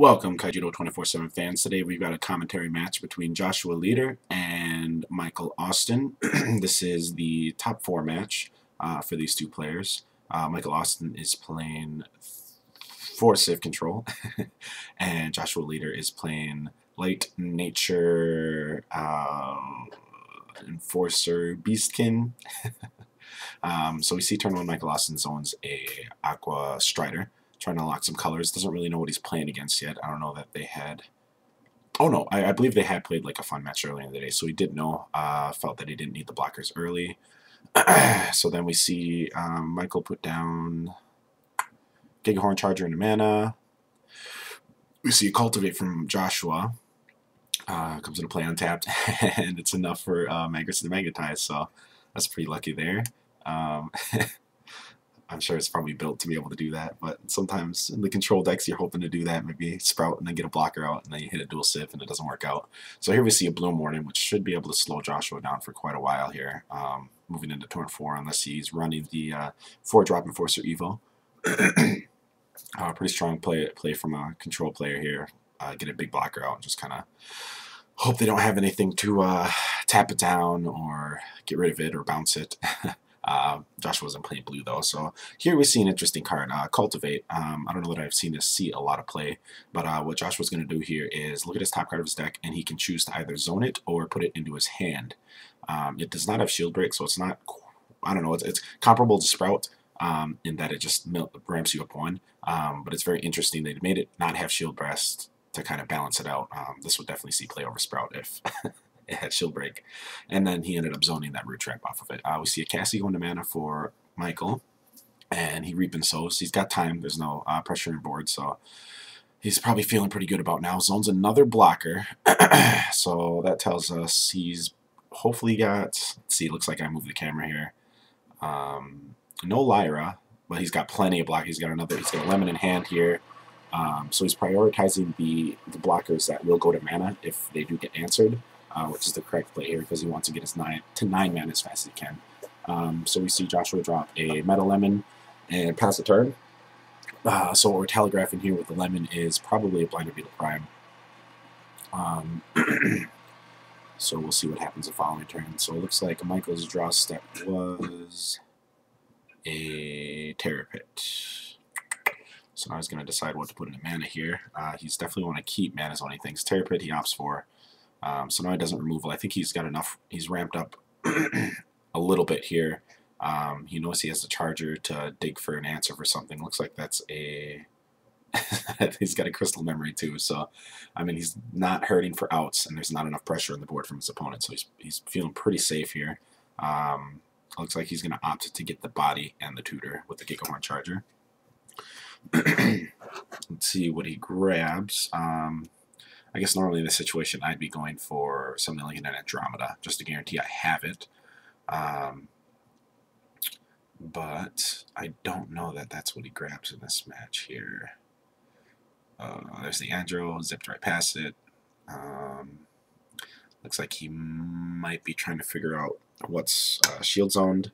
Welcome, Kaijudo 24/7 fans. Today we've got a commentary match between Joshua Lueder and Michael Austin. This is the top 4 match for these two players. Michael Austin is playing 4 Civ Control, and Joshua Lueder is playing Light Nature Enforcer Beastkin. So we see turn 1 Michael Austin zones a Aqua Strider, trying to unlock some colors. Doesn't really know what he's playing against yet. I don't know that they had... Oh no, I believe they had played like a fun match earlier in the day, so he did know, felt that he didn't need the blockers early. So then we see Michael put down Gigahorn Charger into mana. We see Cultivate from Joshua. Comes into play untapped, and it's enough for Magnus to magnetize, so that's pretty lucky there. I'm sure it's probably built to be able to do that, but sometimes in the control decks you're hoping to do that, maybe sprout and then get a blocker out, and then you hit a dual Civ and it doesn't work out. So here we see a Bloom Warden, which should be able to slow Joshua down for quite a while here, moving into turn 4, unless he's running the 4-drop Enforcer Evo. Pretty strong play from a control player here. Get a big blocker out and just kind of hope they don't have anything to tap it down or get rid of it or bounce it. Joshua wasn't playing blue though, so here we see an interesting card, Cultivate. I don't know that I've seen this see a lot of play, but what Joshua's going to do here is look at his top card of his deck, and he can choose to either zone it or put it into his hand. It does not have Shield Break, so it's not, I don't know, it's comparable to Sprout in that it just ramps you up 1, but it's very interesting. They made it not have Shield Breast to kind of balance it out. This would definitely see play over Sprout if it had Shield Break, and then he ended up zoning that Root Trap off of it. We see a Cassie going to mana for Michael, and he Reap and Sows. He's got time. There's no pressure on board, so he's probably feeling pretty good about now. Zones another blocker, so that tells us he's hopefully got, let's see, looks like I moved the camera here. No Lyra, but he's got plenty of block. He's got a Lemon in hand here. So he's prioritizing the blockers that will go to mana if they do get answered. Which is the correct play here because he wants to get his 9 mana as fast as he can. So we see Joshua drop a Metal Lemon and pass the turn. So what we're telegraphing here with the Lemon is probably a Blinder Beetle Prime. So we'll see what happens the following turn. So it looks like Michael's draw step was a Terror Pit. So now he's going to decide what to put in mana here. He's definitely want to keep mana zoning things. Terror Pit he opts for. So now he doesn't removal. I think he's got enough. He's ramped up a little bit here. He knows he has the Charger to dig for an answer for something. Looks like that's a... he's got a Crystal Memory too. So, I mean, he's not hurting for outs, and there's not enough pressure on the board from his opponent. So he's feeling pretty safe here. Looks like he's going to opt to get the body and the tutor with the Gigahorn Charger. Let's see what he grabs. I guess normally in this situation I'd be going for something like an Andromeda, just to guarantee I have it. But I don't know that that's what he grabs in this match here. There's the Andro, zipped right past it. Looks like he might be trying to figure out what's shield zoned.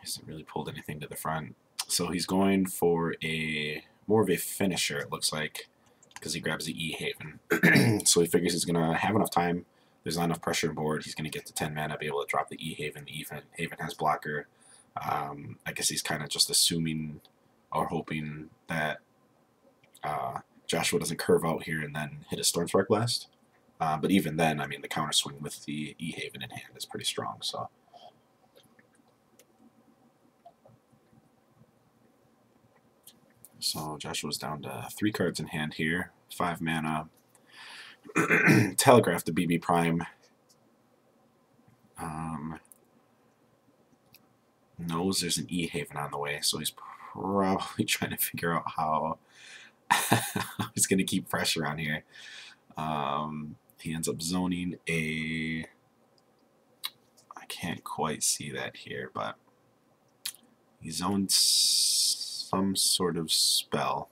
Hasn't really pulled anything to the front, so he's going for more of a finisher, it looks like, because he grabs the E-Haven. So he figures he's gonna have enough time. There's not enough pressure on board. He's gonna get to 10 mana, be able to drop the E-Haven. The E-Haven has blocker. I guess he's kind of just assuming or hoping that Joshua doesn't curve out here and then hit a Stormspark Blast. But even then, I mean, the counter swing with the E-Haven in hand is pretty strong. So Joshua's down to 3 cards in hand here, 5 mana. Telegraph the BB Prime. Knows there's an E-Haven on the way, so he's probably trying to figure out how he's going to keep pressure on here. He ends up zoning a... I can't quite see that here, but he zones some sort of spell.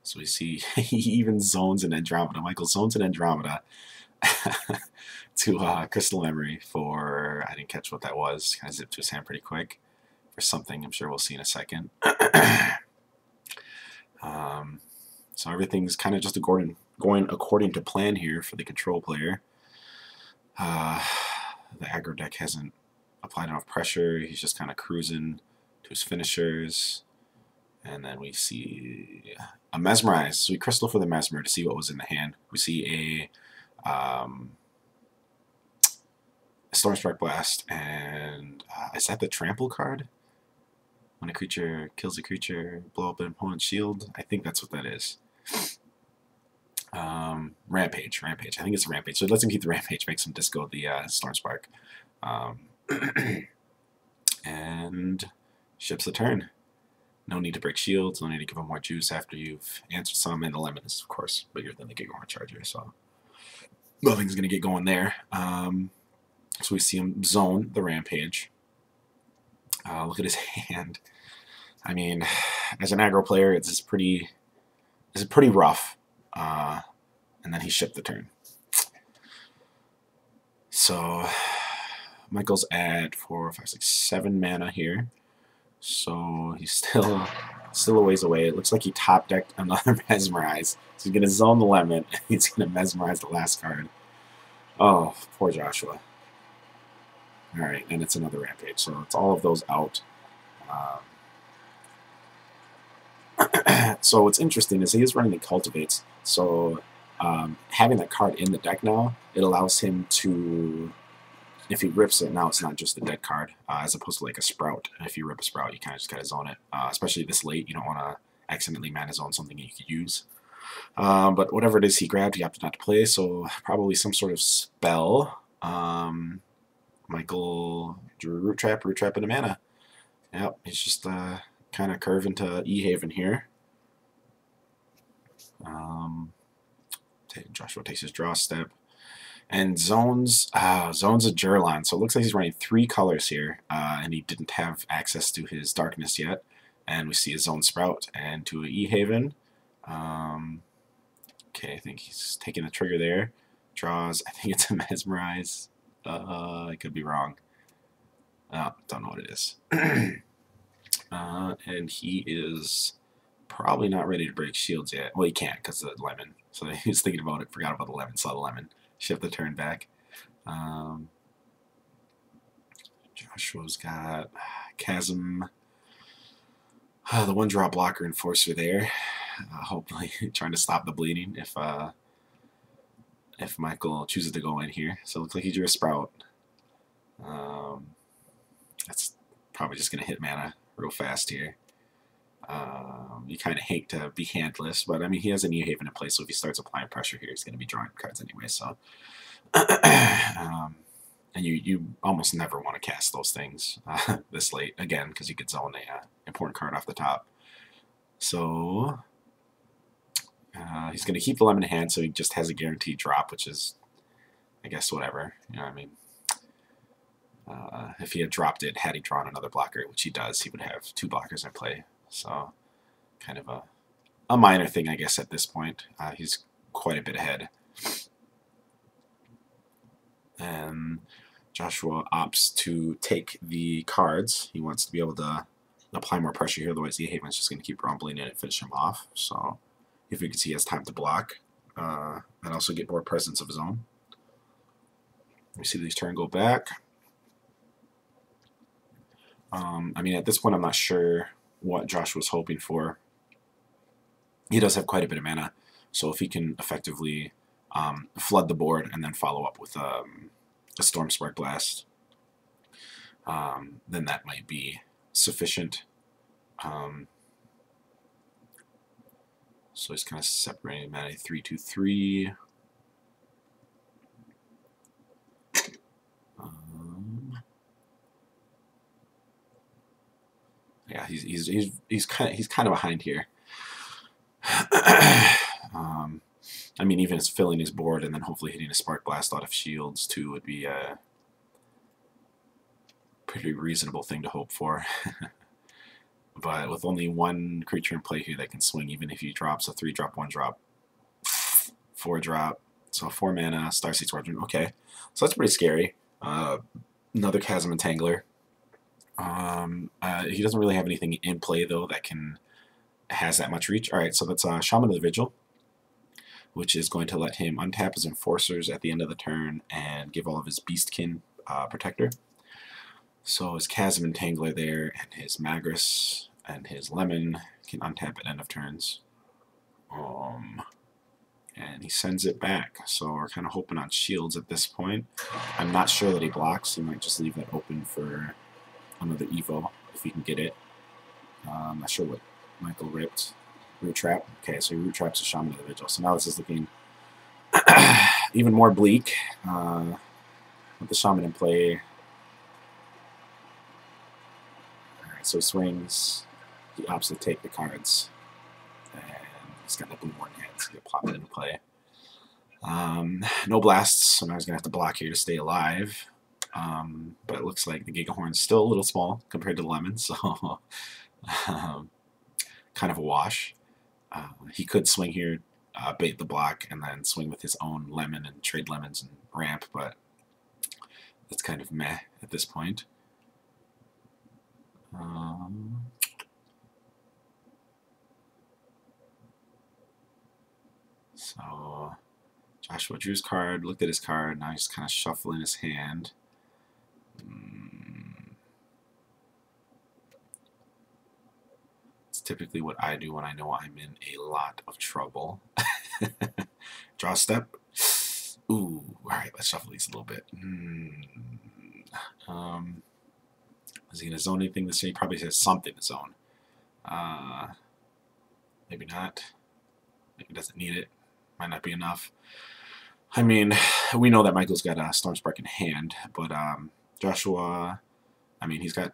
So we see he even zones an Andromeda. Michael zones an Andromeda. to Crystal Memory for, I didn't catch what that was, kind of zipped to his hand pretty quick for something I'm sure we'll see in a second. So everything's kind of just going according to plan here for the control player. The aggro deck hasn't applied enough pressure. He's just kind of cruising to his finishers. And then we see a Mesmerize. So we crystal for the Mesmer to see what was in the hand. We see a Stormstrike Blast, and is that the Trample card? When a creature kills a creature, blow up an opponent's shield. I think that's what that is. Rampage. I think it's a Rampage. So it lets him keep the Rampage, makes him disco the Stormspark. And ships the turn. No need to break shields, no need to give him more juice after you've answered some, and the lemon is, of course, bigger than the Gigaron Charger, so nothing's going to get going there. So we see him zone the Rampage. Look at his hand. I mean, as an aggro player, it's pretty rough. And then he shipped the turn. So Michael's at 4, 5, 6, 7 mana here. So he's still a ways away. It looks like he top decked another Mesmerize. So he's gonna zone the lemon and he's gonna mesmerize the last card. Oh, poor Joshua. Alright, and it's another Rampage. So it's all of those out. So what's interesting is he is running the Cultivates. So having that card in the deck now, it allows him to, if he rips it, now it's not just a dead card, as opposed to like a Sprout. If you rip a Sprout, you kind of just gotta zone it. Especially this late, you don't want to accidentally mana zone something you could use. But whatever it is he grabbed, he opted not to play, so probably some sort of spell. Michael drew Root Trap into mana. Yep, he's just kind of curving to E-Haven here. Joshua takes his draw step. And zones a Jurlon, so it looks like he's running 3 colors here, and he didn't have access to his darkness yet. And we see a zone Sprout and to a E-Haven. Okay, I think he's taking the trigger there. Draws, I think it's a Mesmerize. I could be wrong. Don't know what it is. And he is probably not ready to break shields yet. Well, he can't because of the lemon. So he was thinking about it, forgot about the lemon, saw the lemon. Shift the turn back. Joshua's got Chasm, the 1-drop blocker enforcer there. Hopefully trying to stop the bleeding if Michael chooses to go in here. So it looks like he drew a Sprout. That's probably just going to hit mana real fast here. You kind of hate to be handless, but I mean, he has an E-Haven in place, so if he starts applying pressure here, he's going to be drawing cards anyway. So, and you almost never want to cast those things this late again because you could zone a important card off the top. So he's going to keep the lemon in hand, so he just has a guaranteed drop, which is, I guess, whatever. You know what I mean? If he had dropped it, had he drawn another blocker, which he does, he would have 2 blockers in play. So, kind of a minor thing, I guess, at this point. He's quite a bit ahead. And Joshua opts to take the cards. He wants to be able to apply more pressure here, otherwise E-Haven's just going to keep rumbling in and finish him off. So, if we can see he has time to block, and also get more presence of his own. We see these turn go back. I mean, at this point, I'm not sure what Josh was hoping for. He does have quite a bit of mana, so if he can effectively flood the board and then follow up with a Stormspark Blast, then that might be sufficient. So he's kind of separating mana 3/2/3. Yeah, he's kind of behind here. I mean, even as filling his board and then hopefully hitting a Spark Blast out of shields too would be a pretty reasonable thing to hope for. But with only 1 creature in play here that can swing, even if he drops a 3-drop, 1-drop, 4-drop, So 4 mana, Starseed Squadron. Okay, so that's pretty scary. Another Chasm Entangler. He doesn't really have anything in play though that has that much reach. All right, so that's Shaman of the Vigil, which is going to let him untap his Enforcers at the end of the turn and give all of his Beastkin Protector. So his Chasm Entangler there, and his Magris and his Lemon can untap at end of turns. And he sends it back. So we're kind of hoping on shields at this point. I'm not sure that he blocks. He might just leave that open for another Evo if he can get it. I'm not sure what Michael ripped. Root Trap. Okay, so he Root Traps a Shaman of the Vigil. So now this is looking even more bleak with the Shaman in play. Alright, so he swings. He opts to take the cards. And he's got nothing more in hand, so he'll plop it into play. No blasts, so now he's going to have to block here to stay alive. But it looks like the Gigahorn's still a little small compared to the Lemon, so kind of a wash. He could swing here, bait the block, and then swing with his own Lemon and trade Lemons and ramp, but it's kind of meh at this point. So Joshua drew his card, looked at his card, now he's kind of shuffling his hand. It's typically what I do when I know I'm in a lot of trouble. Draw a step. Ooh, alright, let's shuffle these a little bit. Is he going to zone anything this year? He probably has something to zone. Maybe not. Maybe he doesn't need it. Might not be enough. I mean, we know that Michael's got a Stormspark in hand, but Joshua, I mean, he's got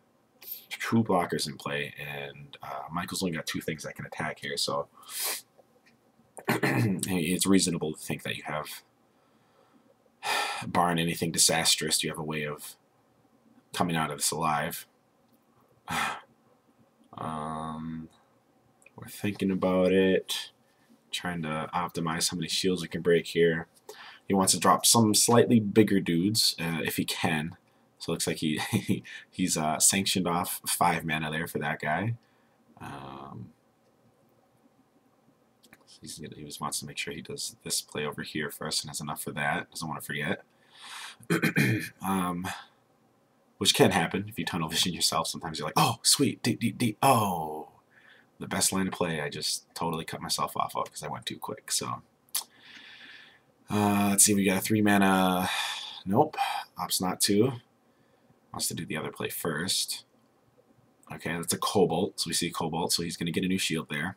2 blockers in play, and Michael's only got 2 things that can attack here, so it's reasonable to think that you have, barring anything disastrous, you have a way of coming out of this alive. We're thinking about it, trying to optimize how many shields we can break here. He wants to drop some slightly bigger dudes if he can. So it looks like he's sanctioned off 5 mana there for that guy. He just wants to make sure he does this play over here first and has enough for that. Doesn't want to forget. Which can happen if you tunnel vision yourself. Sometimes you're like, oh, sweet, deep. Oh, the best line of play I just totally cut myself off of because I went too quick. So let's see, we got a 3 mana. Nope, opts not to. Wants to do the other play first. Okay, that's a Cobalt. So we see Cobalt, so he's going to get a new shield there.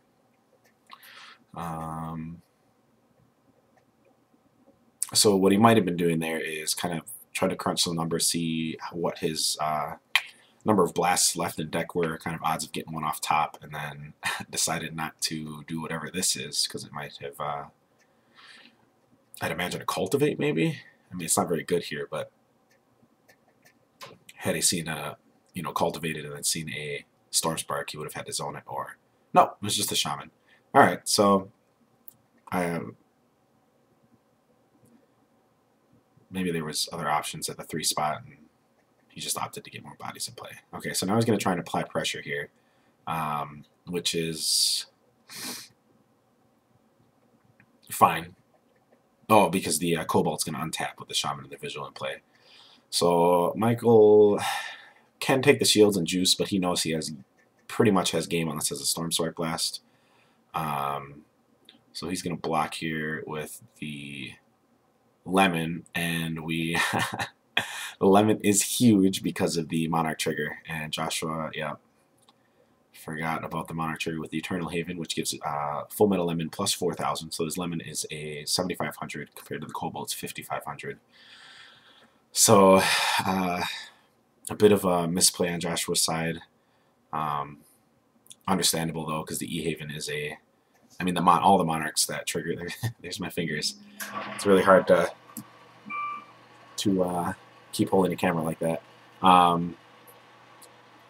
So what he might have been doing there is kind of try to crunch some numbers, see what his number of blasts left in deck were, kind of odds of getting one off top, and then decided not to do whatever this is because it might have, I'd imagine a Cultivate maybe? I mean, it's not very good here, but had he seen a, Cultivated and then seen a Stormspark, he would have had to zone it, or no, it was just a Shaman. All right, so maybe there was other options at the 3 spot, and he just opted to get more bodies in play. Okay, so now he's going to try and apply pressure here, which is fine. Oh, because the Cobalt's going to untap with the Shaman and the Vigil in play. So Michael can take the shields and juice, but he knows he pretty much has game unless he has a Stormspark Blast. So he's going to block here with the Lemon, and the Lemon is huge because of the Monarch trigger, and Joshua, yeah, forgot about the Monarch trigger with the Eternal Haven, which gives Full Metal Lemon plus 4,000, so his Lemon is a 7,500 compared to the Cobalt's 5,500. So a bit of a misplay on Joshua's side. Understandable though, because the E-Haven is all the Monarchs that trigger, there's my fingers. It's really hard to keep holding the camera like that.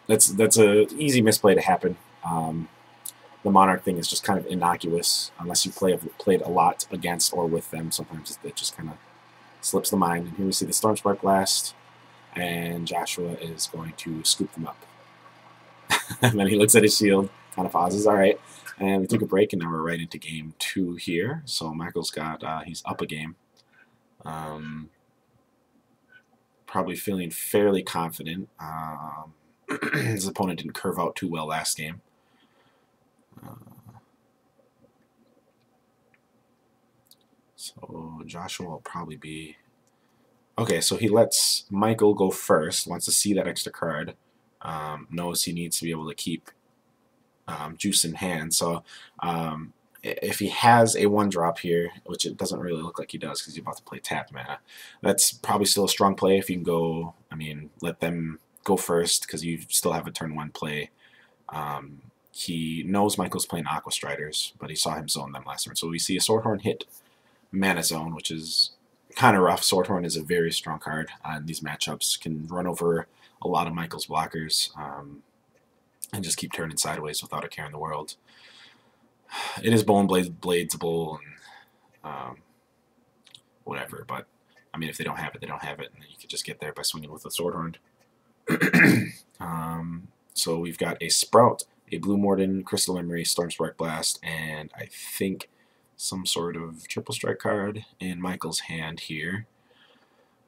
That's a easy misplay to happen. the Monarch thing is just kind of innocuous unless you played a lot against or with them. Sometimes it just kind of slips the mind. And here we see the Storm Spark Blast, and Joshua is going to scoop them up. And then he looks at his shield, kind of pauses. All right. And we took a break, and now we're right into game 2 here. So Michael's got, he's up a game. Probably feeling fairly confident. His opponent didn't curve out too well last game. So Joshua will probably be... Okay, so he lets Michael go first, wants to see that extra card, knows he needs to be able to keep juice in hand. So if he has a 1-drop here, which it doesn't really look like he does because he's about to play tapped mana, that's probably still a strong play if you can go, I mean, let them go first because you still have a turn 1 play. He knows Michael's playing Aqua Striders, but he saw him zone them last turn. So we see a Swordhorn hit Mana Zone, which is kind of rough. Swordhorn is a very strong card in these matchups, can run over a lot of Michael's blockers and just keep turning sideways without a care in the world. It is Bone Bladesable and whatever, but I mean, if they don't have it, they don't have it, and then you could just get there by swinging with a Swordhorn. So we've got a Sprout, a Blue Morden, Crystal Memory, Storm Spark Blast, and I think some sort of triple strike card in Michael's hand here.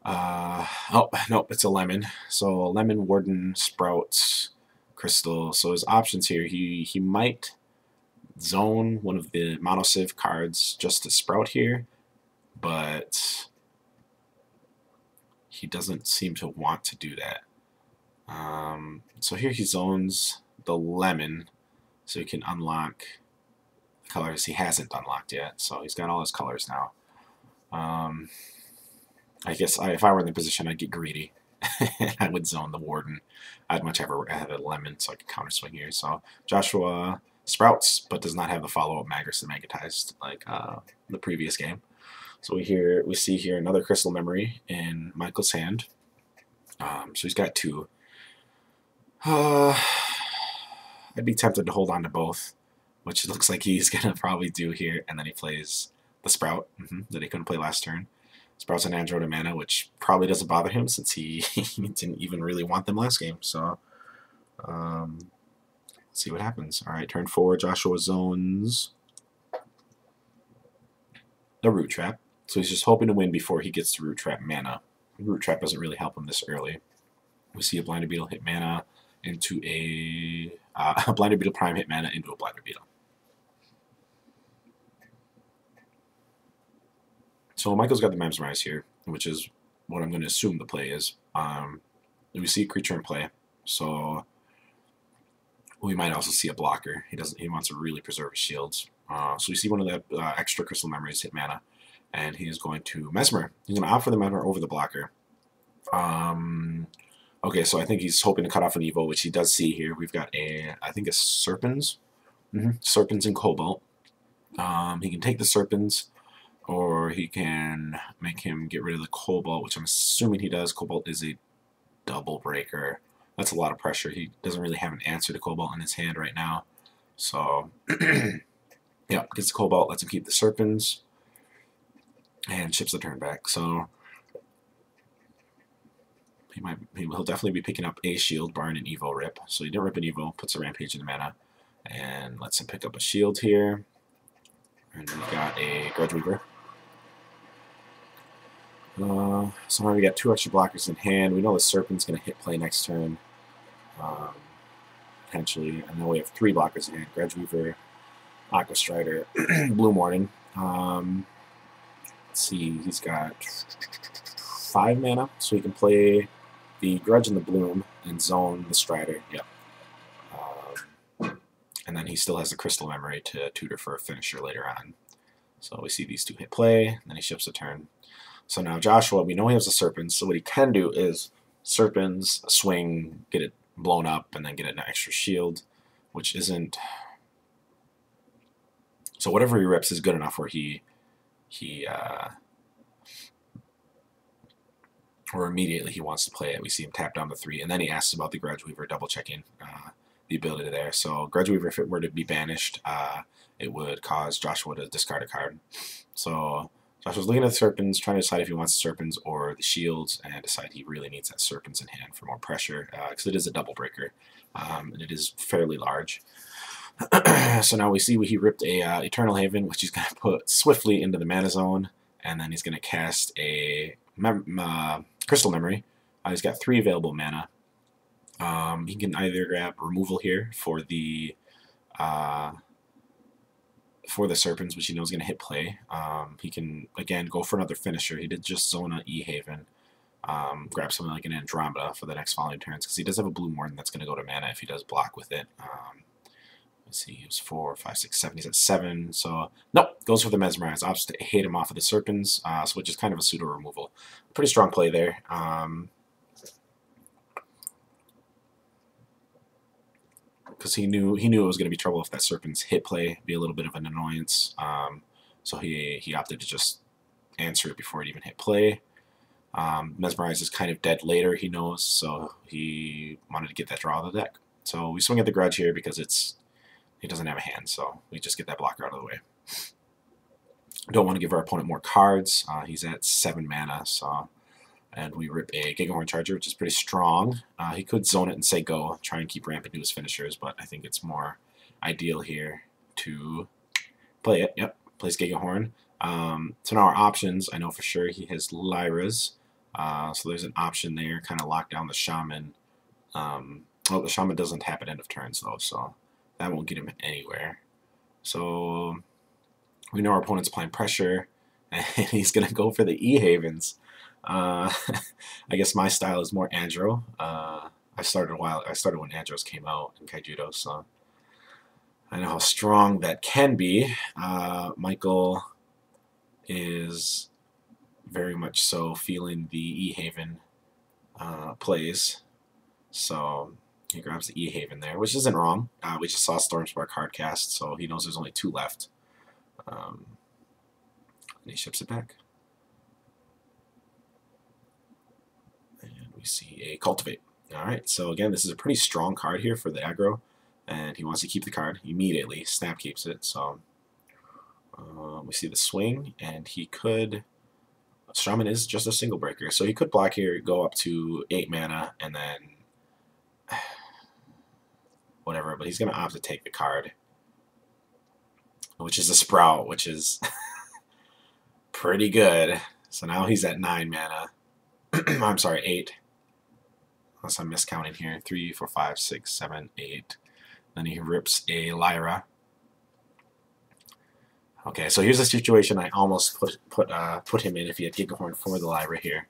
Oh, nope, it's a Lemon. So Lemon, Warden, Sprout, Crystal. So his options here, he might zone one of the Monosiv cards just to Sprout here, but he doesn't seem to want to do that. So here he zones the Lemon so he can unlock the colors he hasn't unlocked yet. So he's got all his colors now. I guess if I were in the position, I'd get greedy. I would zone the Warden. I'd much rather have a Lemon so I could counter swing here. So Joshua sprouts, but does not have the follow-up Magris and Magnetized like the previous game. So we see here another Crystal Memory in Michael's hand. So he's got 2. I'd be tempted to hold on to both, which it looks like he's going to probably do here. And then he plays the Sprout that he couldn't play last turn. Sprout's an Android of Mana, which probably doesn't bother him since he didn't even really want them last game. So let's see what happens. All right, turn 4, Joshua zones the Root Trap. So he's just hoping to win before he gets to Root Trap mana. Root Trap doesn't really help him this early. We see a Blinder Beetle hit mana into a Blinder Beetle Prime hit mana into a Blinder Beetle. So Michael's got the Mesmerize here, which is what I'm going to assume the play is. We see a creature in play, so we might also see a blocker. He wants to really preserve his shields. So we see one of the extra Crystal Memories hit mana, and he is going to Mesmer. He's going to opt for the Mesmer over the blocker. Okay, so I think he's hoping to cut off an Evo, which he does see here. We've got I think a Serpens. Serpens and Cobalt. He can take the Serpens, or he can make him get rid of the Cobalt, which I'm assuming he does. Cobalt is a double breaker. That's a lot of pressure. He doesn't really have an answer to Cobalt in his hand right now. So, yeah, gets the Cobalt, lets him keep the Serpens, and ships the turn back. So he'll definitely be picking up a shield, barring an Evo rip. So he didn't rip an Evo, puts a Rampage in the mana, and lets him pick up a shield here. And we've got a Grudge Weaver. So now we got 2 extra blockers in hand. We know the Serpent's going to hit play next turn, potentially. And then we have 3 blockers in hand. Grudge Weaver, Aqua Strider, Blue Morden. Let's see, he's got 5 mana, so he can play the Grudge and the Bloom and zone the Strider. Yep. And then he still has the Crystal Memory to tutor for a finisher later on. So we see these 2 hit play, and then he ships a turn. So now Joshua, we know he has the Serpents, so what he can do is Serpents, swing, get it blown up, and then get an extra shield, which isn't... So whatever he rips is good enough where or immediately he wants to play it. We see him tap down to 3, and then he asks about the Grudge Weaver, double checking the ability there. So Grudge Weaver, if it were to be banished, it would cause Joshua to discard a card. So Joshua's looking at the Serpents, trying to decide if he wants the Serpents or the Shields, and decide he really needs that Serpents in hand for more pressure, because it is a double breaker, and it is fairly large. So now we see he ripped a Eternal Haven, which he's going to put swiftly into the mana zone, and then he's going to cast a Crystal Memory. He's got 3 available mana. He can either grab removal here for the Serpents, which he knows is going to hit play. He can, again, go for another finisher. He did just Zona E-Haven. Grab something like an Andromeda for the next following turns, because he does have a Blue Morton that's going to go to mana if he does block with it. Let's see, he was 4, 5, 6, 7. He's at 7. So, nope, goes for the Mesmerize. Opts to hate him off of the Serpents, so which is kind of a pseudo removal. Pretty strong play there. Because he knew it was going to be trouble if that Serpent's hit play, be a little bit of an annoyance. So he opted to just answer it before it even hit play. Mesmerize is kind of dead later, he knows, so he wanted to get that draw out of the deck. So we swing at the Grudge here because he doesn't have a hand, so we just get that blocker out of the way. Don't want to give our opponent more cards. He's at 7 mana, so, and we rip a Gigahorn Charger, which is pretty strong. He could zone it and say go, try and keep ramping to his finishers, but I think it's more ideal here to play it. Yep, plays Gigahorn. So now our options, I know for sure he has Lyras, so there's an option there, kind of lock down the Shaman. Well, the Shaman doesn't tap at end of turns though, so that won't get him anywhere. So we know our opponent's applying pressure, and he's going to go for the E-Havens. I guess my style is more Andro. I started when Andros came out in Kaijudo, so I know how strong that can be. Michael is very much so feeling the E-Haven plays, so he grabs the E-Haven there, which isn't wrong. We just saw Stormspark hard cast, so he knows there's only 2 left. And he ships it back. And we see a Cultivate. Alright, so again, this is a pretty strong card here for the aggro, and he wants to keep the card immediately. Snap keeps it, so we see the swing, and he could... Shaman is just a single breaker, so he could block here, go up to 8 mana, and then whatever, but he's going to opt to take the card, which is a Sprout, which is pretty good. So now he's at 9 mana. I'm sorry, 8. Unless I'm miscounting here. 3, 4, 5, 6, 7, 8. Then he rips a Lyra. Okay, so here's a situation I almost put him in if he had Gigahorn for the Lyra here.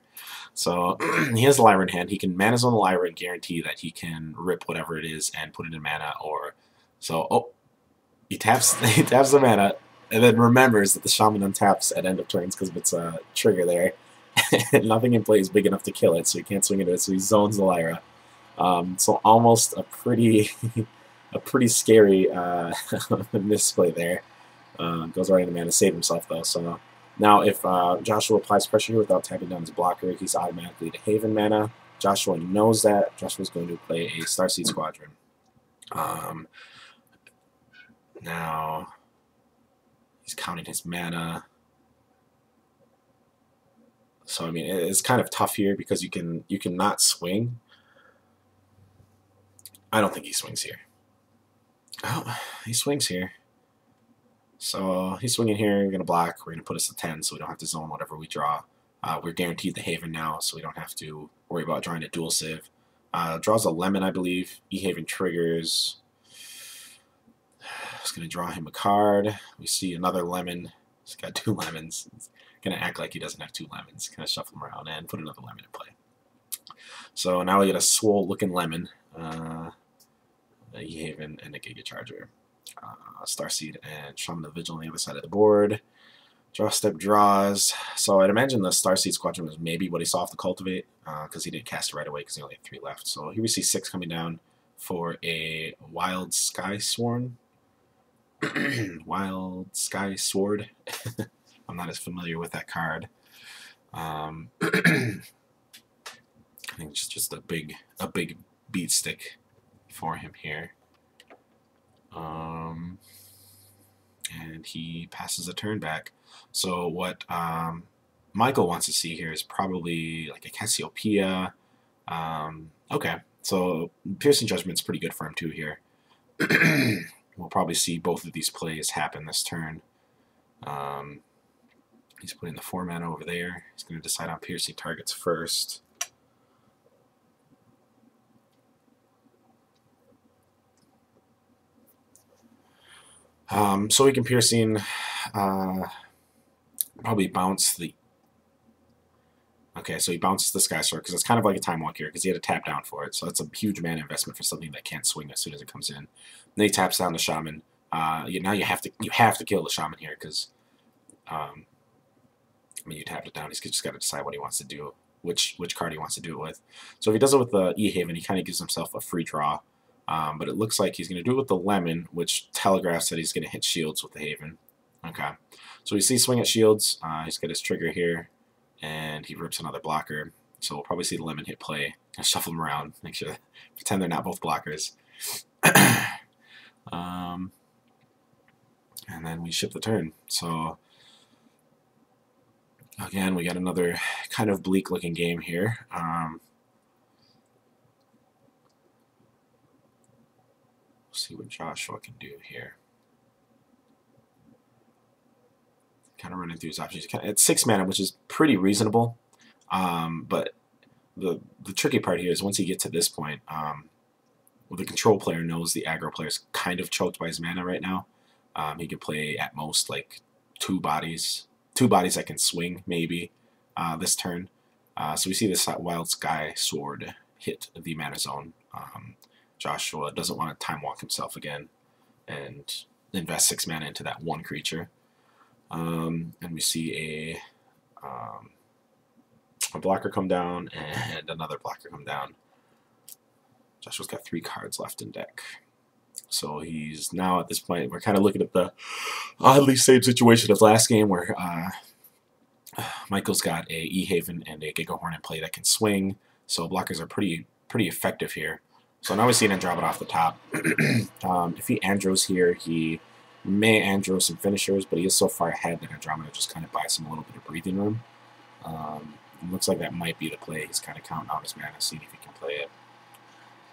So he has the Lyra in hand. He can mana zone the Lyra and guarantee that he can rip whatever it is and put it in mana. Or so he taps the mana and then remembers that the Shaman untaps at end of turns because of its trigger there. And nothing in play is big enough to kill it, so he can't swing into it. So he zones the Lyra. So almost a pretty scary misplay there. Goes right in the mana to save himself, though. So now if Joshua applies pressure here without tapping down his blocker, he's automatically to Haven mana. Joshua knows that. Joshua's going to play a Starseed Squadron. Now he's counting his mana. So I mean, it's kind of tough here because you can not swing. I don't think he swings here. Oh, he swings here. So he's swinging here. We're going to block. We're going to put us to 10 so we don't have to zone whatever we draw. We're guaranteed the Haven now, so we don't have to worry about drawing a dual civ. Draws a lemon, I believe. E-Haven triggers. Just going to draw him a card. We see another lemon. He's got 2 lemons. He's going to act like he doesn't have 2 lemons. Kind of shuffle them around and put another lemon in play. So now we get a swole-looking lemon. E-Haven and a Giga Charger. Starseed and Shaman of the Vigil on the other side of the board. Draw step draws. So I'd imagine the Starseed Squadron was maybe what he saw off the Cultivate, because he didn't cast it right away because he only had 3 left. So here we see 6 coming down for a Wild Sky Sworn. Wild Sky Sword. I'm not as familiar with that card. I think it's just a big beat stick for him here. And he passes a turn back. So what Michael wants to see here is probably like a Cassiopeia. Okay, so Piercing Judgment's pretty good for him too here. We'll probably see both of these plays happen this turn. He's putting the 4-mana over there. He's going to decide on piercing targets first. So he can piercing probably bounce the... Okay, so he bounces the Sky Sword because it's kind of like a Time Walk here because he had to tap down for it. So that's a huge mana investment for something that can't swing as soon as it comes in. Then he taps down the Shaman. Now you have to kill the Shaman here because I mean, you tapped it down. He's just got to decide what he wants to do, which card he wants to do it with. So if he does it with the E-Haven, he kind of gives himself a free draw. But it looks like he's going to do it with the Lemon, which telegraphs that he's going to hit shields with the Haven. Okay. So we see swing at shields. He's got his trigger here, and he rips another blocker. So we'll probably see the Lemon hit play. I'll shuffle them around, make sure, pretend they're not both blockers. And then we ship the turn. So again, we got another kind of bleak-looking game here. See what Joshua can do here. Kind of running through his options. It's 6 mana, which is pretty reasonable. But the tricky part here is once you get to this point, well, the control player knows the aggro player is kind of choked by his mana right now. He can play at most like two bodies that can swing maybe this turn. So we see this Wild Sky Sword hit the mana zone. Joshua doesn't want to time walk himself again and invest 6 mana into that one creature. And we see a blocker come down and another blocker come down. Joshua's got 3 cards left in deck. So he's now at this point, we're kind of looking at the oddly same situation as last game where Michael's got a E-Haven and a Gigahorn in play that can swing. So blockers are pretty effective here. So now we see an Andromeda off the top. If he Andros here, he may Andros some finishers, but he is so far ahead that Andromeda just kind of buys him a little bit of breathing room. It looks like that might be the play. He's kind of counting out his mana, seeing if he can play it,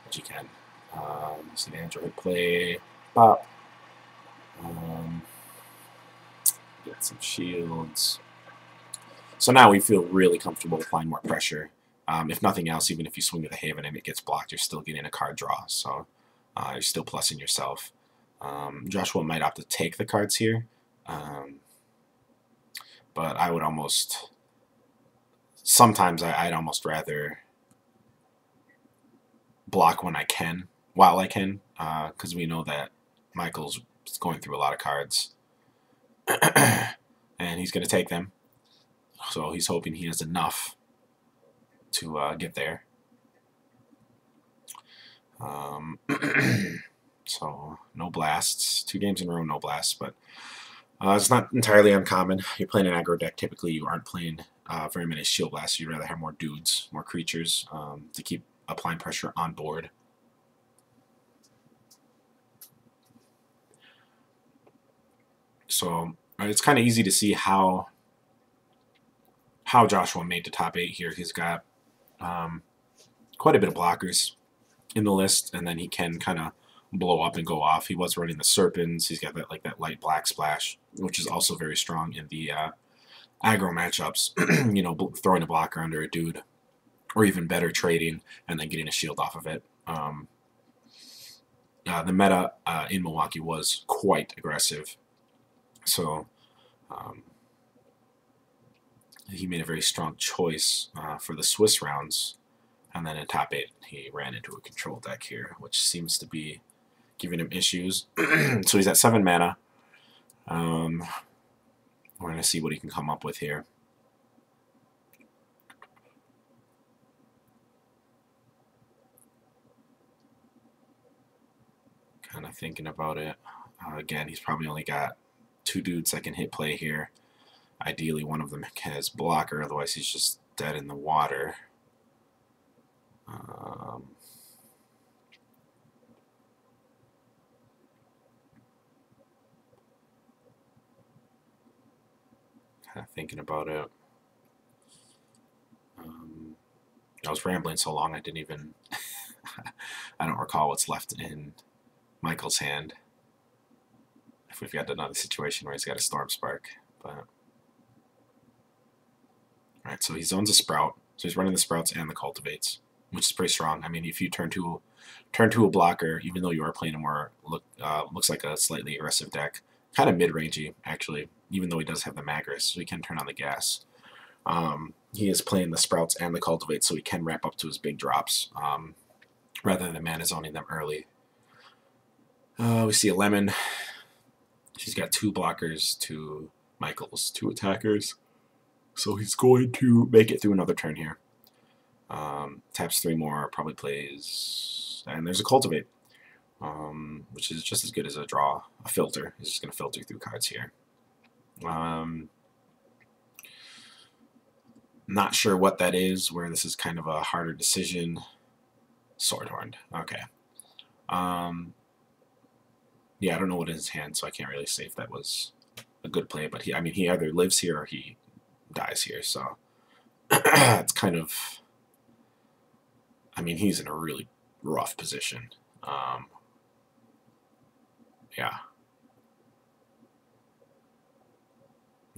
which he can. See the Andro hit play, pop. Get some shields. So now we feel really comfortable applying more pressure. If nothing else, even if you swing with a Haven and it gets blocked, you're still getting a card draw. So you're still plussing yourself. Joshua might opt to take the cards here. But I would almost... Sometimes I'd almost rather block when I can, while I can, because we know that Michael's going through a lot of cards. And he's going to take them. So he's hoping he has enough to get there. So no blasts. 2 games in a row, no blasts. But it's not entirely uncommon. You're playing an aggro deck. Typically, you aren't playing very many shield blasts. You'd rather have more dudes, more creatures to keep applying pressure on board. So it's kind of easy to see how Joshua made the top 8 here. He's got quite a bit of blockers in the list, and then he can kind of blow up and go off. He was running the Serpents. He's got that light black splash, which is also very strong in the aggro matchups. You know, throwing a blocker under a dude, or even better, trading and then getting a shield off of it. The meta in Milwaukee was quite aggressive, so he made a very strong choice for the Swiss rounds. And then in top 8, he ran into a control deck here, which seems to be giving him issues. So he's at 7 mana. We're going to see what he can come up with here. Kind of thinking about it. Again, he's probably only got 2 dudes that can hit play here. Ideally, one of them has blocker, otherwise he's just dead in the water. Kind of thinking about it. I was rambling so long I didn't even I don't recall what's left in Michael's hand. If we've got another situation where he's got a Storm Spark, but alright, so he zones a Sprout. So he's running the Sprouts and the Cultivates, which is pretty strong. I mean, if you turn to a blocker, even though you are playing a more looks like a slightly aggressive deck, kind of mid-rangey actually, even though he does have the Magris, so he can turn on the gas. He is playing the Sprouts and the Cultivates, so he can wrap up to his big drops rather than mana zoning them early. We see a Lemon. She's got 2 blockers, 2 Michaels, 2 attackers. So he's going to make it through another turn here. Taps 3 more, probably plays... And there's a Cultivate, which is just as good as a draw, a filter. He's just going to filter through cards here. Not sure what that is, where this is kind of a harder decision. Swordhorn, okay. Yeah, I don't know what is his hand, so I can't really say if that was a good play, but he either lives here or he dies here, so it's kind of, he's in a really rough position. Yeah.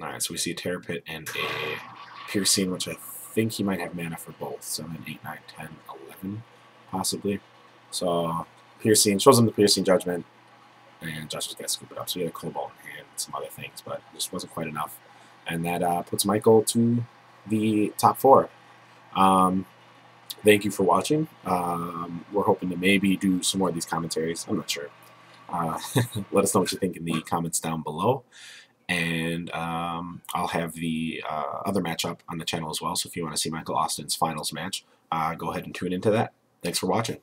Alright, so we see a Terror Pit and a Piercing, which I think he might have mana for both. 7, 8, 9, 10, 11, possibly. So Piercing, shows him the Piercing Judgment, and Josh just got to scoop it up. So he had a Cobalt in hand and some other things, but it just wasn't quite enough. And that puts Michael to the top 4. Thank you for watching. We're hoping to maybe do some more of these commentaries. I'm not sure. Let us know what you think in the comments down below. And I'll have the other matchup on the channel as well. So if you want to see Michael Austin's finals match, go ahead and tune into that. Thanks for watching.